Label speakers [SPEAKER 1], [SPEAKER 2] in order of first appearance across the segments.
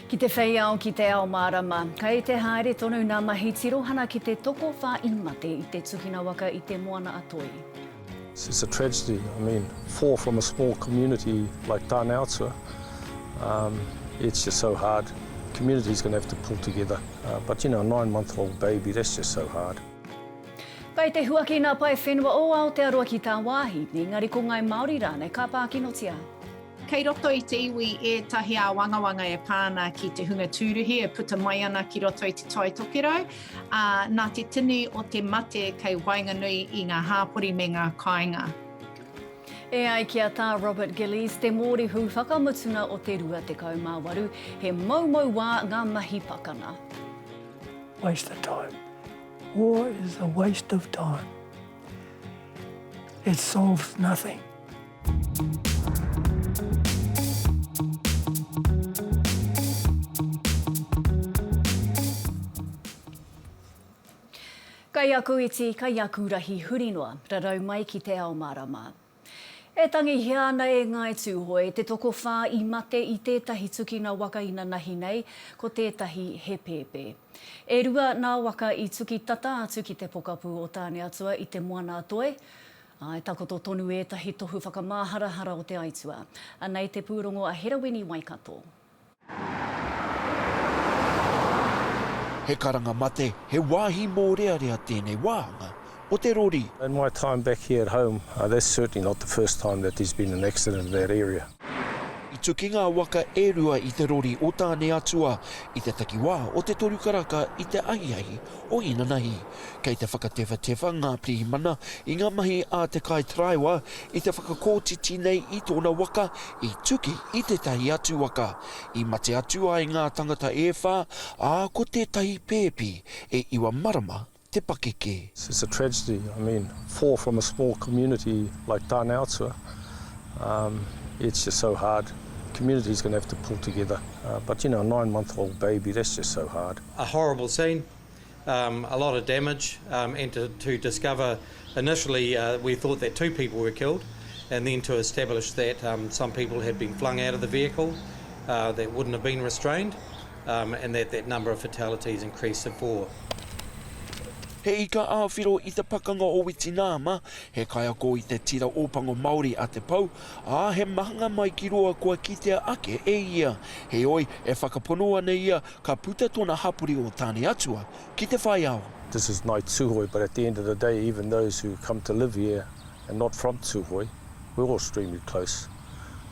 [SPEAKER 1] Ki te whai ao ki te ao Mārama, kai te haere tonu ngā mahi tirohana ki te toko whā imate I te tukina waka I te moana atoi.
[SPEAKER 2] It's a tragedy. I mean, 4 from a small community like Tāneatua, it's just so hard. Community's going to have to pull together. But you know, a 9-month-old baby, that's just so hard.
[SPEAKER 1] Kai te huaki nā pai whenua o Aotearoa ki tā wāhi, ni ngari ko ngai Māori rānei ka pākinotia.
[SPEAKER 3] Kei roto I te iwi e tahi a wangawanga e pāna ki te hunga tūruhi e puta mai ana ki roto I te tai tokiro. Nā te tini o te mate kei wainganui I ngā hāpori me ngā kāinga.
[SPEAKER 1] E ai kia tā Robert Gillies, te mōrehu whakamutuna o te rua te kaumāwaru, he maumau wā ngā mahi pakana.
[SPEAKER 4] Waste of time. War is a waste of time. It solves nothing.
[SPEAKER 1] Kai aku iti, kai aku rahi hurinoa, rarau mai ki te ao Mārama. E tangi hiana e ngai tūhoi, te toko whā I mate I tētahi tukina waka ina nahi nei, ko tētahi he pēpē. E rua nā waka I tuki tata atu ki te pokapū o Tāneatua I te moana atoe. E takoto tonu ētahi tohu whakamāharahara o te aitua. Anei te pūrongo a Herawini Waikato.
[SPEAKER 5] He karanga mate, he wāhi mōrearea tēnei wāhanga o te rori.
[SPEAKER 2] In my time back here at home, that's certainly not the first time that there's been an accident in that area.
[SPEAKER 5] I tuki ngā waka e rua I te rori o Tāneatua, I te takiwā o te torukaraka I te ahiahi o Inanahi. Kei te whakatewa ngā pirihimana I ngā mahi a te kai traiwa I te whakakōtiti nei I tōna waka I tuki I te tahi atu waka. I mate atu ai ngā tangata e whā, ko te tahi pēpi e iwa Mārama te pakeke.
[SPEAKER 2] It's a tragedy. I mean, 4 from a small community like Tāneatua, it's just so hard. Community's going to have to pull together. But you know, a 9-month-old baby, that's just so hard.
[SPEAKER 6] A horrible scene, a lot of damage, and to discover initially we thought that 2 people were killed, and then to establish that some people had been flung out of the vehicle that wouldn't have been restrained, and that number of fatalities increased to 4.
[SPEAKER 5] He ika āwhiro I te pakanga o Mārama, he kai ako I te tira ōpango Māori a te pau, he mahanga mai ki roa kua kitea ake e ia. He oi e whakaponoa nei ia ka puta tōna hapuri o Tāneatua ki te whai ao.
[SPEAKER 2] This is Ngāi Tūhoi, but at the end of the day, even those who come to live here and not from Tūhoi, we're all extremely close.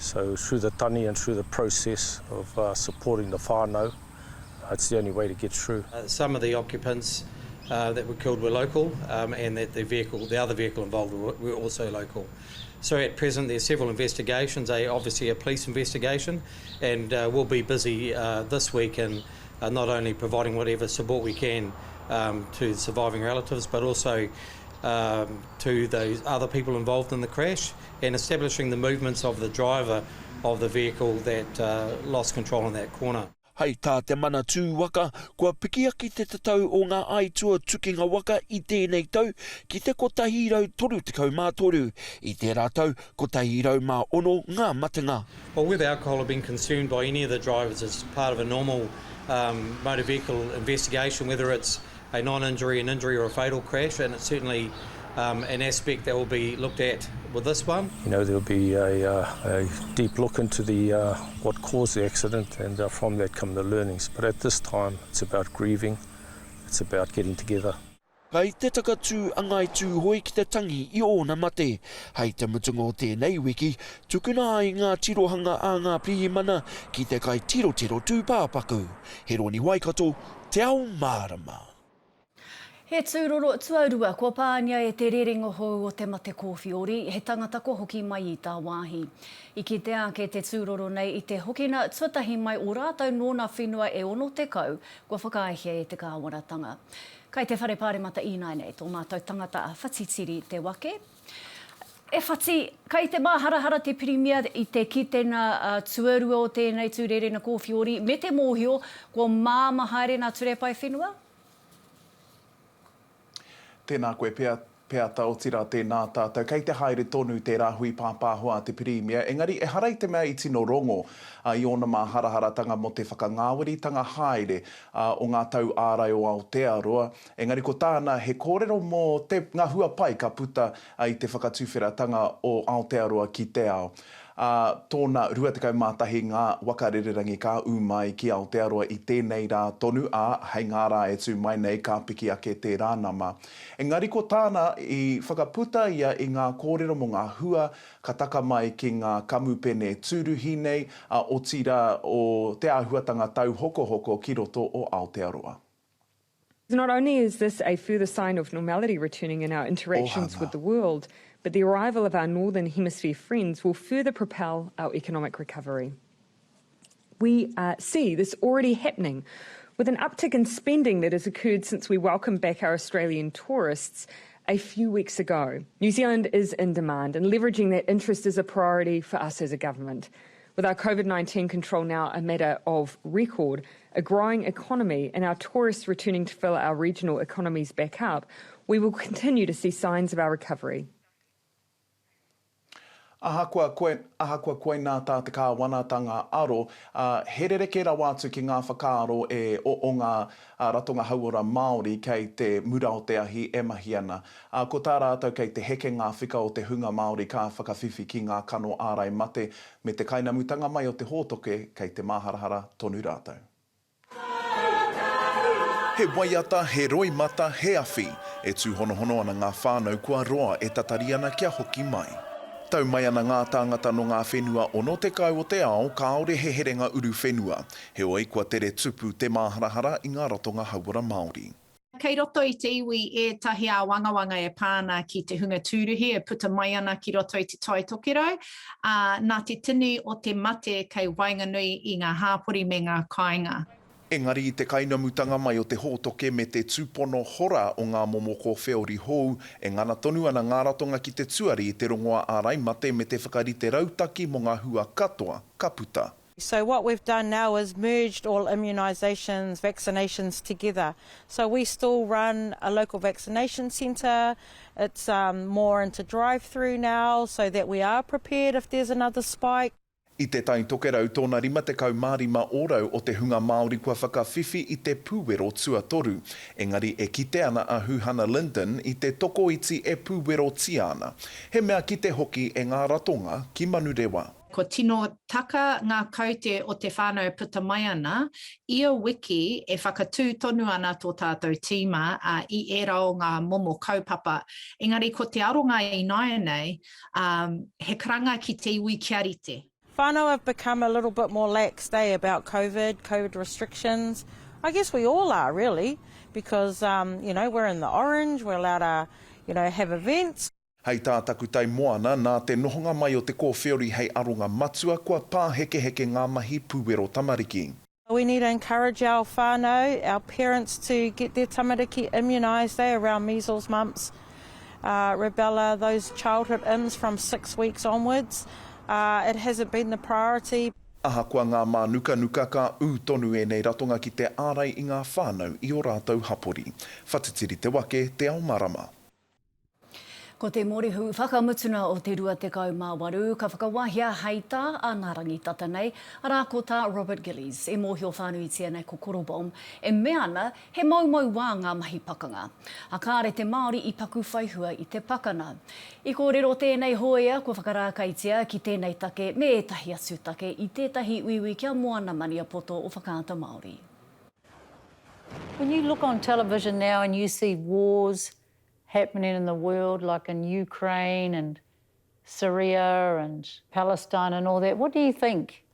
[SPEAKER 2] So through the tani and through the process of supporting the whānau, it's the only way to get through.
[SPEAKER 6] Some of the occupants that were killed were local, and that the other vehicle involved were also local. So at present there's several investigations, obviously a police investigation, and we'll be busy this week in not only providing whatever support we can to surviving relatives, but also to those other people involved in the crash, and establishing the movements of the driver of the vehicle that lost control in that corner.
[SPEAKER 5] Hei tā te mana tū waka, kua pikiaki te tatau o ngā aitua tukinga waka I tēnei tau, ki te kotahirau toru te kaumātoru, I te rātau kotahirau mā ono ngā matinga.
[SPEAKER 6] Well, whether alcohol have been consumed by any of the drivers is part of a normal motor vehicle investigation, whether it's a non-injury, an injury or a fatal crash, and it's certainly an aspect that will be looked at with this one.
[SPEAKER 2] You know, there'll be a deep look into what caused the accident, and from that come the learnings. But at this time, it's about grieving, it's about getting together.
[SPEAKER 5] Kai te takatū angai tūhoi ki te tangi I ōna mate. Hei te mutunga o tēnei wiki, tukuna ai ngā tirohanga a ngā pirihimana ki te kai tiro tūpāpaku. He Roni Waikato, te ao Mārama.
[SPEAKER 1] He tūroro tuarua, kua pānia e te rerengo hou o te mate kōwhiori, he tangata ko hoki mai I tā wāhi. I ki te ake te tūroro nei I te hokina tuatahi mai o rātau nōna whenua e ono te kau, kua whakaahia e te kāwaratanga. Kai te whare pāremata ināi nei, tō mātou tangata a whatitiri te wake. E whati, kai te māharahara te pirimia I te kitena tuarua o tēnei tūrerena kōwhiori, me te mōhio, kua māma haere nā ture pai whenua?
[SPEAKER 7] Tēnā koe pēr pea tau tira tēnā tātou. Kei te haere tonu te rāhui pāpāhua te pirimia. Engari, e harai te mea i tino rongo i ona mā haraharatanga mo te whakangāwaritanga haere o ngā tau ārai o Aotearoa. Engari, ko tāna he kōrero mō ngā hua pai ka puta i te whakatuwheratanga o Aotearoa ki te ao. Tōna rua te kaumātahi ngā wakarererangi ka umai ki Aotearoa i tēnei rā tonu hei ngā rā e tū mai nei ka piki ake te rānama. Engari ko tāna i whakaputa ia i ngā kōrero mo ngā hua ka taka mai ki ngā kamupene tūruhi nei o tira o te āhuatanga tau hoko hoko ki roto o Aotearoa.
[SPEAKER 8] Not only is this a further sign of normality returning in our interactions with the world, but the arrival of our Northern Hemisphere friends will further propel our economic recovery. We see this already happening with an uptick in spending that has occurred since we welcomed back our Australian tourists a few weeks ago. New Zealand is in demand, and leveraging that interest is a priority for us as a government. With our COVID-19 control now a matter of record, a growing economy and our tourists returning to fill our regional economies back up, we will continue to see signs of our recovery.
[SPEAKER 7] Ahakoa koe nā tā te kāwanatanga aro, he rereke rawa atu ki ngā whakaaro o ngā ratonga hauora Māori kei te mura o te ahi e mahi ana. Ko tā rātou kei te heke ngā whika o te hunga Māori ka whakawhiwhi ki ngā kano ārai mate me te kainamutanga mai o te hōtoke kei te māharahara tonu rātou. He waiata, he roi mata, he awhi, e tūhonohono ana ngā whānau kua roa e tatari ana kia hoki mai. Tau mai ana ngā tāngata no ngā whenua o no te kau o te ao, kāore he herenga uru whenua. He oi kua tere tupu te māharahara i ngā ratonga hauora Māori.
[SPEAKER 3] Kei roto i te iwi e tahi a wangawanga e pāna ki te hunga tūruhi, e puta mai ana ki roto i te tai tokerau. Nā te tini o te mate kei wainganui i ngā hāpori me ngā kāinga.
[SPEAKER 7] Engari i te kainamutanga mai o te hōtoke me te tūpono hora o ngā momoko whiori hou, e ngana tonu ana ngā ratonga ki te tuari i te rongoa ārai mate me te whakarite rautaki mo ngā hua katoa, ka puta.
[SPEAKER 9] So what we've done now is merged all immunisations, vaccinations together. So we still run a local vaccination centre. It's more into drive-through now so that we are prepared if there's another spike.
[SPEAKER 7] I te tai tokerau tōna rima te kaumārima ōrau o te hunga Māori kua whakawhiwhi i te pūwero tuatoru. Engari e kite ana a Huhana Linden i te toko iti e pūwero tiana. He mea kite hoki e ngā ratonga ki Manurewa.
[SPEAKER 3] Ko tino taka ngā kaute o te whānau puta mai ana, ia wiki e whakatū tonu ana tō tātou tīma i e rao ngā momo kaupapa. Engari ko te aronga i nai nei, he karanga ki te iwi kia rite.
[SPEAKER 9] Whānau have become a little bit more lax about COVID restrictions. I guess we all are really, because we're in the orange, we're allowed to have events.
[SPEAKER 7] Hei tātaku tai moana nā te nohonga mai o te kōwhiori hei aronga matua kua pāheke ngā mahi pūwero tamariki.
[SPEAKER 9] We need to encourage our whānau, our parents to get their tamariki immunised around measles, mumps, rubella, those childhood IMS from 6 weeks onwards. It hasn't been the priority.
[SPEAKER 7] Ahakoa ngā mānuka ka tonu e nei ratonga ki te ārai i ngā whānau i o rātou hapori. Whatitiri te wake, te ao Mārama.
[SPEAKER 1] Ko te morihu whakamutuna o te rua te kaumāwaru, ka whakawahia heita a ngā rangitata nei, arā ko tā Robert Gillies, e mōhio whānuitia nei ko Korobom, e meana he maumau wā ngā mahi pakanga. A kāre te Māori i paku whaihua i te pakana. I kōrero tēnei hoia, ko whakarākaitia ki tēnei take me etahi atu take i tētahi uiwi kia moana mani a poto o whakaata Māori.
[SPEAKER 10] When you look on television now and you see wars happening in the world, like in Ukraine and Syria and Palestine and all that, what do you think?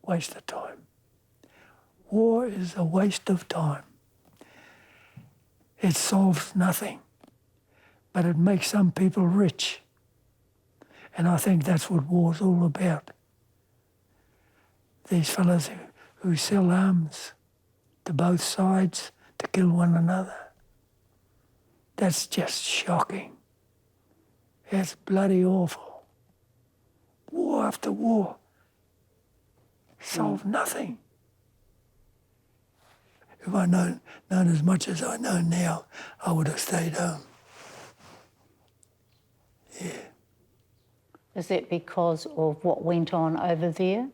[SPEAKER 4] Waste of time. War is a waste of time. It solves nothing, but it makes some people rich. And I think that's what war's all about. These fellas who sell arms to both sides to kill one another. That's just shocking. It's bloody awful. War after war. Solve nothing. If I'd known as much as I know now, I would have stayed home. Yeah.
[SPEAKER 10] Is that because of what went on over there?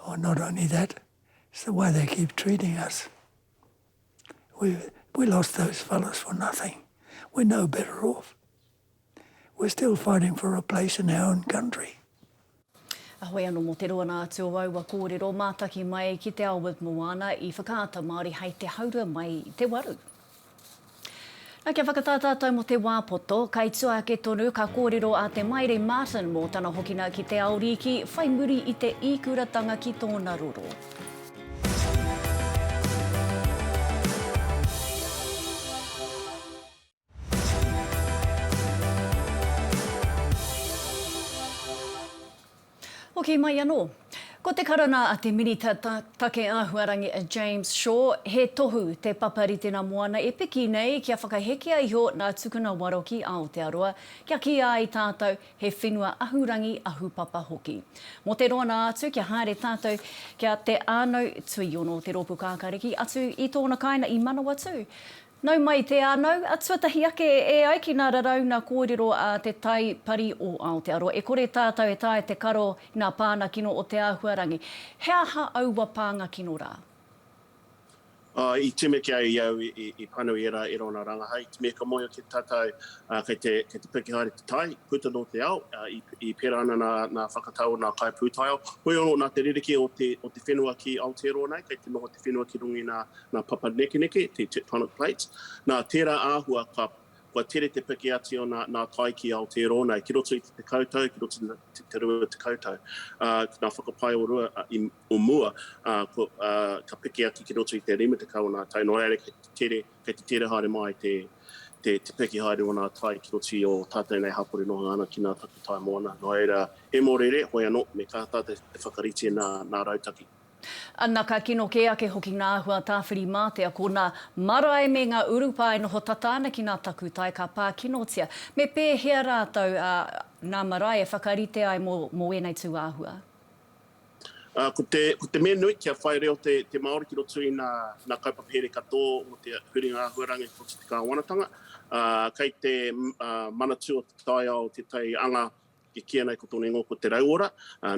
[SPEAKER 4] Oh, not only that, it's the way they keep treating us. We lost those fellas for nothing. We're no better off. We're still fighting for a place in our own country.
[SPEAKER 1] Ahoi anō mō te roa nā atu o aua kōrero mātaki mai ki te ao with Moana I whakaata Māori hei te haura mai I te waru. Nā kia whakatātātou mo te wāpoto, kai tua ke tonu ka kōrero a te Maire Martin mō tana hokina ki te ao riki, whai muri I te ikuratanga ki tōna roro. Hoki mai anō. Ko te karana a te minita take āhuarangi a James Shaw, he tohu te paparitena moana e piki nei kia whakahekia iho nā tukuna waro ki Aotearoa, kia ki ai tātou he whenua ahurangi ahupapa hoki. Mo te roa nā atu kia haere tātou kia te ānau tui ono te ropu kākariki atu I tōna kaina I Manawa tū. Nau mai te anau, atuatahi ake e ai ki nā rarau nā kōrero a te tai pari o Aotearoa. E kore tātou e tae te karo nā pāna kino o te āhuarangi. He aha aua pānga kino rā?
[SPEAKER 11] I te me kia I au I panu era e rona rangahai. Te me ka moia ki tātou kei te pekihaere te tai, puta no te ao, I pera ana nā whakatau nā kai pūtai ao. Hoi ono nā te ririki o te whenua ki Aotearoa nei, kei te noho te whenua ki rungi nā papa nekeneke, te tectonic plates. Nā tērā āhua kua tere te piki ati o nā tai ki Aotearoa nei, ki roto I te koutou, ki roto te rua te koutou. Nā whakapai o rua o mua, ka piki ati ki roto I te rima te kau o nā tai. No ere, kei te tere haere mai te piki haere o nā tai ki roto o tātou nei hapore noha ana ki nā takutai moana. No ere, e mōrere, hoi anō, me kātā te whakarite nā rautaki.
[SPEAKER 1] Nā ka kino ke ake hoki ngā ahua tāwhiri mātea ko nā marae me ngā urupai noho tatāna ki nā takutai ka pā kinotia. Me pēhea rātou nā marae e whakarite ai mō enei tū āhua?
[SPEAKER 11] Ko te mea nui kia whai reo te Māori ki roto I nā kaupapere katoa o te huringa āhuarangi ko te kāwanatanga. Kei te manatu o te tai ao te tai anga ki kia nei ko tōne ngō ko te rauora.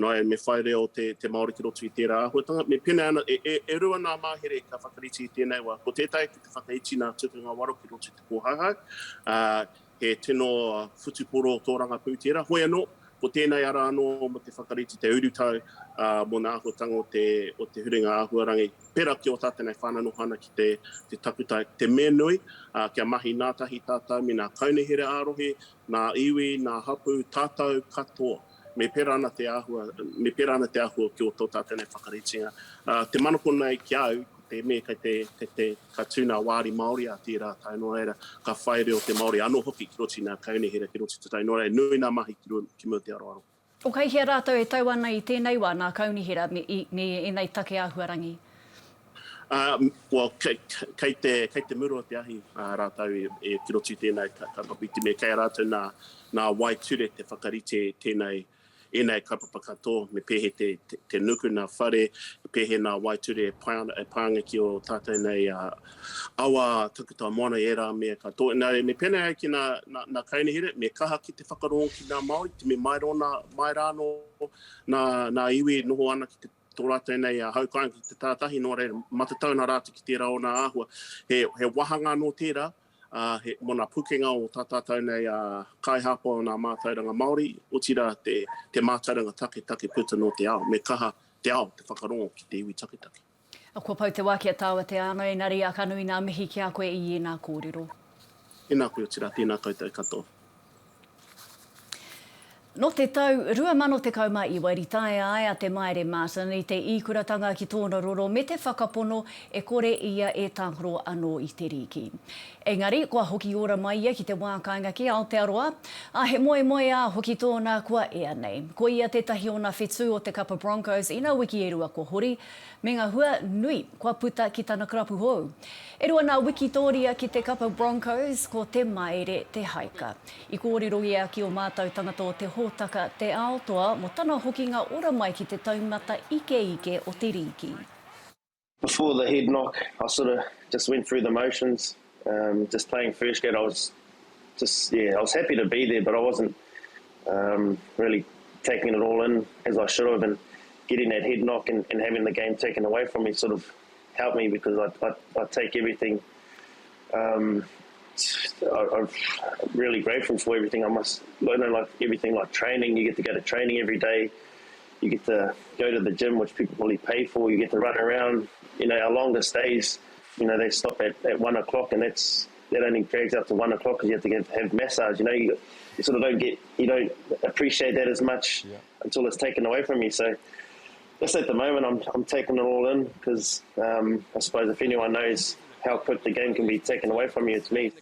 [SPEAKER 11] No e me whai reo te Māori ki roto I tērā āhuatanga. Me pena ana, e rua nā māhere ka whakariti I tēnei wā. Ko tētai ki te whakaiti nā tukunga waro ki roto I te kōhauhau. He tino whutuporo tō ranga pūtera. Hoi anō, ko tēnei ara anō mo te whakariti te urutau mo nā āhuatanga o te huringa āhuarangi. Pera ki o tātene whananohana ki te takutai. Te mea nui, kia mahi nā tahi tātou me nā kaunehere ārohe, nā iwi, nā hapu, tātou katoa. Me pera ana te āhua ki o tō tātene whakaritinga. Te manoko nei ki au, te me kei te tūna wāri Māori a tērā tai no reira, ka whai reo te Māori anō hoki ki roti nā kaunehere ki roti te tai no reira, nui nā mahi ki mua te aroaro.
[SPEAKER 1] O kai hea rātou e tau ana I tēnei wā nā kaunihera me enei take āhuarangi?
[SPEAKER 11] Well, kei te murua te ahi rātou e ki roti tēnei ka papiti me kei rātou nā waiture te whakarite tēnei enei kaupapa katoa, me pehe te nuku nā whare, pehe nā waiture e pānga ki o tātou nei awa takuta moana e rā mea katoa. Me pēnei ki nā kaunehere, me kaha ki te whakarongo ki nā Māori, te me mai rā no nā iwi noho ana ki te tō rātou nei haukainga ki te tātahi no reira, matatau nā rātou ki tērā o nā āhua. He wahanga no tērā, mo nā pukenga o tātātou nei kaihapa o nā mātauranga Māori, o tira te mātauranga take puta no te ao, me kaha te ao, te whakarongo ki te iwi take.
[SPEAKER 1] Kua pau te wākia tāua te ano, engari a kanui nā mihi ki a koe I nā kōrero.
[SPEAKER 11] E nā koe o tira, tēnā koutou katoa.
[SPEAKER 1] No te tau, 2011 i tae ai a te Maire Martin I te ikuratanga ki tōna roro me te whakapono e kore ia e tāngro anō I te riki. Engari, kua hoki ora mai ia ki te wākainga ki Aotearoa, a he moe a hoki tōna kua ea nei. Ko ia tētahi o nā whetū o te Kapa Broncos I nā wiki e rua ko hori, me ngā hua nui kua puta ki tāna krapu hou. E rua nā wiki tōria ki te Kapa Broncos ko te Maire te haika. I kōrero ia ki o mātou tangata o te hōtaka te aotoa mo tāna hoki ngā ora mai ki te taumata ike o te riki.
[SPEAKER 12] Before the head knock, I sort of just went through the motions. Just playing first grade, I was I was happy to be there, but I wasn't really taking it all in as I should have, and getting that head knock and having the game taken away from me sort of helped me, because I take everything. I'm really grateful for everything. Like everything, like training. You get to go to training every day. You get to go to the gym, which people probably pay for. You get to run around. Our longest days, they stop at 1 o'clock, and that only drags out to 1 o'clock because you have to have massage. You sort of don't appreciate that as much until it's taken away from you. So just at the moment, I'm taking it all in, because I suppose if anyone knows how quick the game can be taken away from you, it's me.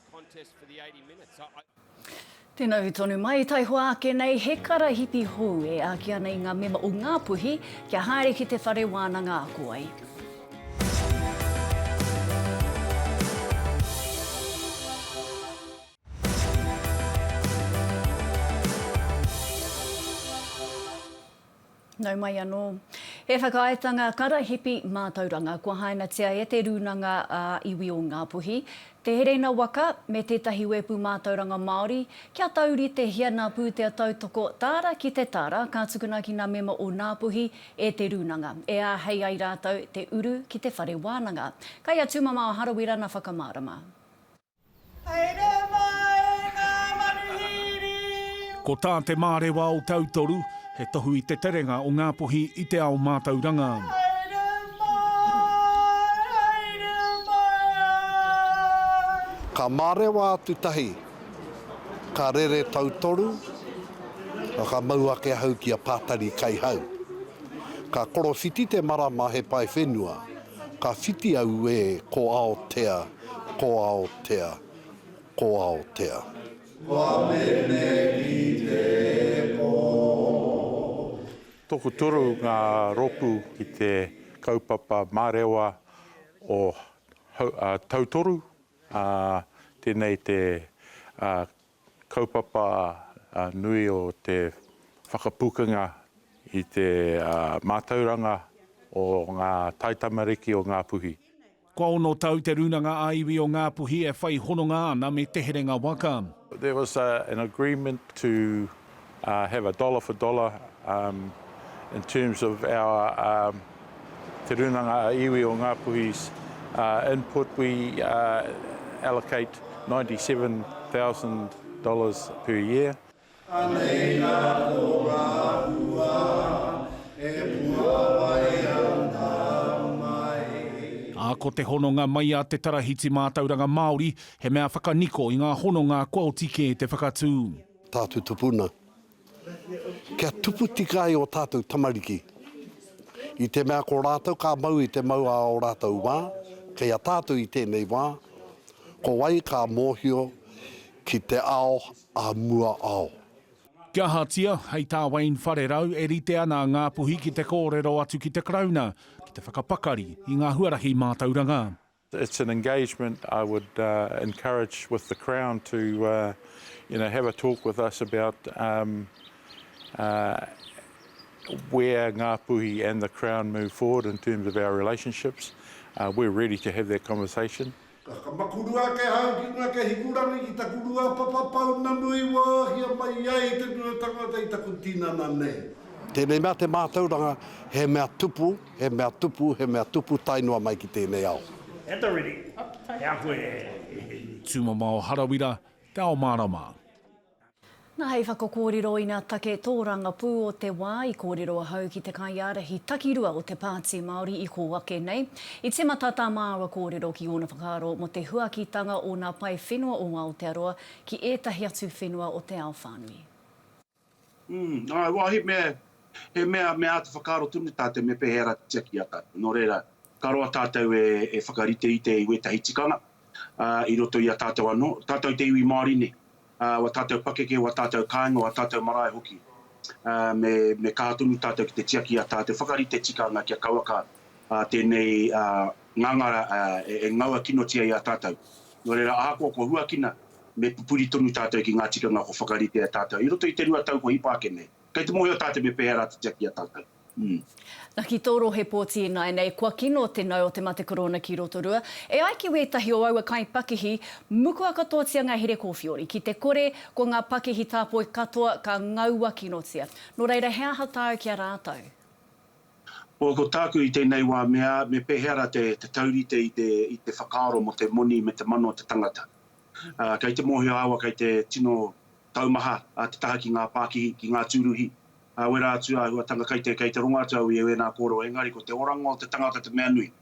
[SPEAKER 1] Tēnā tonu mai, tai hoa ake nei, he kara hipi hou e ākia nei ngā mema o ngā puhi, kia haere ki te whare wānanga ako ai. Nau mai anō. He whakaaetanga karahipi mātauranga, kua haina tia e te rūnanga iwi o ngā puhi. Te herena waka me tētahi wepu mātauranga Māori, kia tauri te hiana pūtea tautoko tāra ki te tāra, ka tukuna ki ngā mema o ngā puhi e te rūnanga. E a hei ai rātou te uru ki te whare wānanga. Kai a tūmama o harawira na whakamārama.
[SPEAKER 13] Ko tā te mārewa o tautoru, he tohu i te terenga o ngā puhi i te ao mātauranga.
[SPEAKER 14] Ka mārewa atu tahi, ka rere tautoru, ka mauake hau ki a pātari kai hau. Ka korowhiti te marama he pai whenua, ka whiti au e ko Aotea, ko Aotea, ko Aotea.
[SPEAKER 15] Toko toro ngā ropu ki te kaupapa mārewa o tautoru. Tēnei te kaupapa nui o te whakapukinga i te mātauranga o ngā taitamariki o ngā puhi.
[SPEAKER 13] Kua ono tau te rūnanga a iwi o ngā puhi e whai hononga ana me te herenga waka.
[SPEAKER 15] There was an agreement to have a dollar for dollar in terms of our te rūnanga a iwi o ngā puhi's input. We allocate $97,000 per year.
[SPEAKER 13] Ko te hononga mai a te tarahiti mātauranga Māori, he mea whakaniko i ngā hononga kua o tike te whakatū.
[SPEAKER 14] Tātou tupuna. Kia tupu tikai o tātou tamariki. I te mea ko rātou ka mau i te mau a o rātou wā, kei a tātou i tēnei wā, ko wai ka mōhio ki te ao a mua ao.
[SPEAKER 13] Kia hatia, hei tā Wayne Wharerau, e rite ana ngā puhi ki te kōrero atu ki te krauna, ki te whakapakari i ngā huarahi mātauranga.
[SPEAKER 15] It's an engagement I would encourage with the Crown to have a talk with us about where ngā puhi and the Crown move forward in terms of our relationships. We're ready to have that conversation.
[SPEAKER 14] Ka makurua ke hau ki ngā ke hikurani ki ta kurua papapau na nui wāhia mai ai te nuna tangata i ta kutinana nei. Tēnei mea te mātauranga, he mea tupu, he mea tupu, he mea tupu tainua mai ki tēnei ao.
[SPEAKER 13] E tauriri, e koe. Tūmama o Harawira, te ao Mārama.
[SPEAKER 1] Nā hei whakakōrero i ngā take tōranga pū o te wā i kōrero hau ki te kaiarahi takirua o te Pāti Māori i ko wake nei. I te matata māua kōrero ki ona whakaro mo te huakitanga o ngā pai whenua o Aotearoa ki ētahi atu whenua o te ao whānui.
[SPEAKER 11] He mea atu whakaro tunu tātou me pehera te tiaki a tātou. Nō reira, karoa tātou e whakarite i te iwe tahitikanga i roto i a tātou anō. Tātou te iwi Māori ne. Wa tātou pakeke, wa tātou kāinga, wa tātou marae hoki. Me kātunu tātou ki te tiaki a tātou whakarite tikanga kia kauaka tēnei ngangara e ngaua kinotia i a tātou. Nō reira, ākua ko huakina me pupuri tonu tātou ki ngā tikanga ko whakarite a tātou. I roto i te rua tau ko hipa ake nei. Kei te mohi o tātou me pehera te tiaki a tātou.
[SPEAKER 1] Nā ki tōro he pōti nei, kua kino tēnau o te mate korona ki roto rua. E ai ki wētahi o aua kai pakihi, muku a katoatia ngā here kōwhiori. Ki te kore, ko ngā pakihi tāpoi katoa ka ngaua kinotia. Nō reira, hea hatau ki a rātau?
[SPEAKER 16] Ko tāku I tēnei wā mea, me pehera te taurite I te whakaaro mo te moni me te mano o te tangata. Kei te mōhio awa, kei te tino taumaha, te taha ki ngā pākihi, ki ngā tūruhi. Wera atu a huatanga kei te ronga atu au I e nā koro engari ko te oranga o te tangata te mea nui.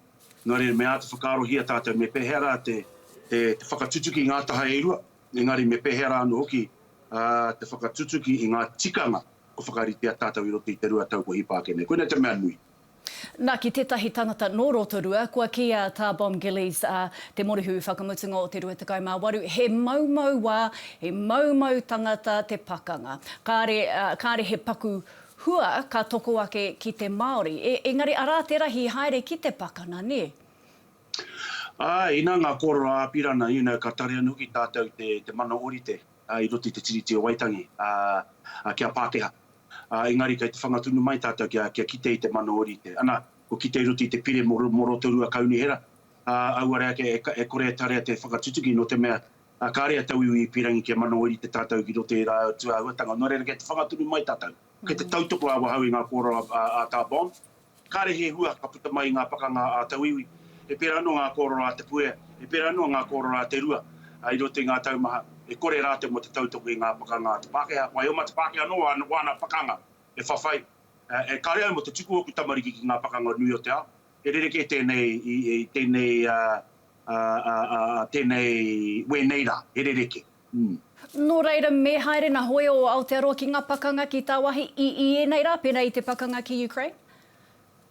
[SPEAKER 16] Nō re mea te whakaaro hia tātou me pehera te whakatutuki I ngā taha eirua. Engari me pehera anu hoki te whakatutuki I ngā tikanga ko whakaritea tātou I roto I te rua tau ko hipākene. Koina te mea nui.
[SPEAKER 1] Nā ki tētahi tangata nō Rotorua, kua kia tā Bob Gillies te morihu whakamutunga o te 28, he maumau wā, he maumau tangata te pakanga. Kāre he paku hua ka toko ake ki te Māori. Engari arā te rahi haere ki te pakana, ne?
[SPEAKER 16] Ina ngā koro a pirana, ka tare anu ki tātou te mana orite, I roto I te tiriti o Waitangi, kia Pākehā. Engari kei te whangatunu mai tātou kia kite I te mana orite. Ana, ko kite I roto I te pire moro torua kauni hera. Auare ake e kore tarea te whakatutuki no te mea kārea tau I pirangi kia mana orite tātou ki roto I rā tua huatanga. Nō reira kei te whangatunu mai tātou. Kei te tautoko a wahau I ngā koro a tā Bob. Kāre he hua ka puta mai ngā pakanga a tau iwi. E pera anō ngā koro a te puea. E pera anō ngā koro a te rua. I roto I ngā taumaha. E kore rā te mo te tautoko I ngā pakanga te Pākehā. Wai o ma te Pākehā no wana pakanga. E whawhai. E kare au mo te tuku oku tamariki ki ngā pakanga nui o te ao. E rereke tēnei wēneira. E rereke.
[SPEAKER 1] Nō reira, me haere na hoe o Aotearoa ki ngā pakanga ki tā wahi I enei rā, pēnei I te pakanga ki Ukraine?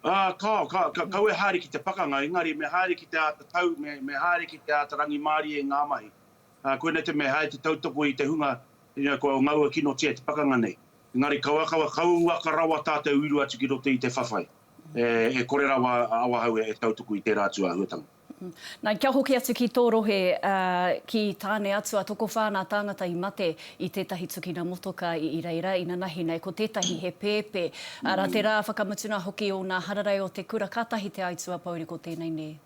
[SPEAKER 16] Kau e haere ki te pakanga, engari me haere ki te ata tau, me haere ki te ata rangi Māori e ngā mahi. Koe te me haere te tautoko I te hunga, ko ngaua kino tia te pakanga nei. Engari kau waka rawa tātou uru atu ki roto I te whawhai. E kore rawa awahau e tautoko I te rātua huatanga.
[SPEAKER 1] Nā, kia hoki atu ki tō rohe ki tāne atu a toko whānā tāngata I mate I tētahi tukina motoka I reira I nanahi nei, ko tētahi he pēpē. Rā te rā whakamutuna hoki o nā hararai o te kura, kātahi te aitua pauri ko tēnei nei?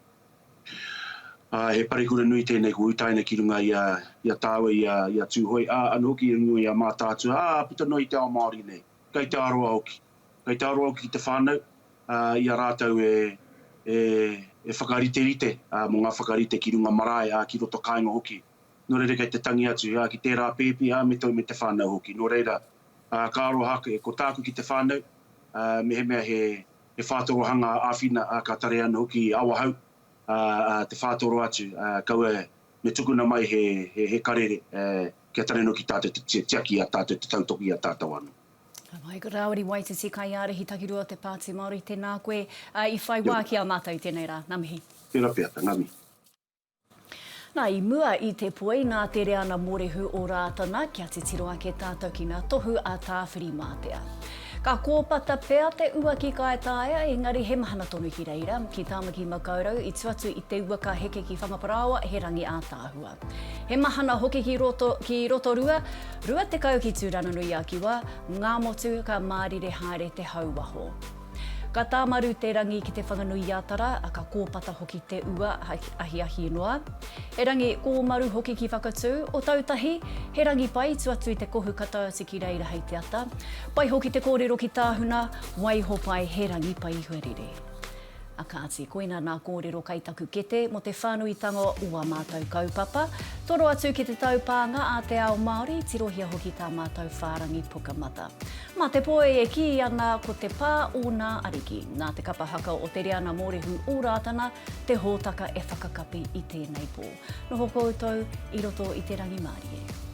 [SPEAKER 16] He parekura nui tēnei ko utaina ki runga ia tāua ia tūhoi. Anu hoki I a mātātua, puta noi te ao Māori nei. Kei te aroa hoki. Kei te aroa hoki ki te whānau. Ia rātau e whakarite mo ngā whakarite ki runga marae ki roto kāinga hoki. Nō reira kei te tangi atu ki tērā pēpi me tau me te whānau hoki. Nō reira ka aroa hake ko tāku ki te whānau me he mea he whātorohanga āwhina ka tare anu hoki awahau. Te whātoro atu, kaua me tukuna mai he karere kia tare no ki tātou te tiaki a tātou te tautoki a tātou anu.
[SPEAKER 1] Mai ko Rauri Waititi kai āre hi takirua te Pāti Māori tēnā koe I whai wā ki a mātou tēnei rā. Ngā mihi.
[SPEAKER 16] Pēra pēata, ngā mihi.
[SPEAKER 1] Nā, I mua I te puei nā te reana morehu o rātana kia te tiro ake tātou ki ngā tohu a tāwhiri mātea. Ka kōpata pēr te ua ki kai tāia, engari he mahana tonu ki reira, ki tāmaki makaurau, I tuatu I te ua ka heke ki whangaparawa, he rangi a tāhua. He mahana hoki ki Rotorua, rua te kau ki Tūrananui a kiwa, ngā motu ka mārire haere te hauwaho. Ka tāmaru te rangi ki te whanganui ātara, a ka kōpata hoki te ua ahi noa. He rangi kōmaru hoki ki whakatū, o tautahi, he rangi pai tuatu I te kohu katoa atu ki reira hei te ata. Pai hoki te kōrero ki tāhuna, waiho pai he rangi pai huarere. A kāti, koina nā kōrero kai taku kete mo te whānuitango ua mātou kaupapa. Toro atu ki te taupānga a te ao Māori, tirohia hoki tā mātou whārangi pukamata. Mā te poe e ki ana ko te pā o nā ariki. Nā te kapahaka o te reana mōrehu o rātana, te hōtaka e whakakapi I tēnei pō. Noho koutou, I roto I te rangi Māori e.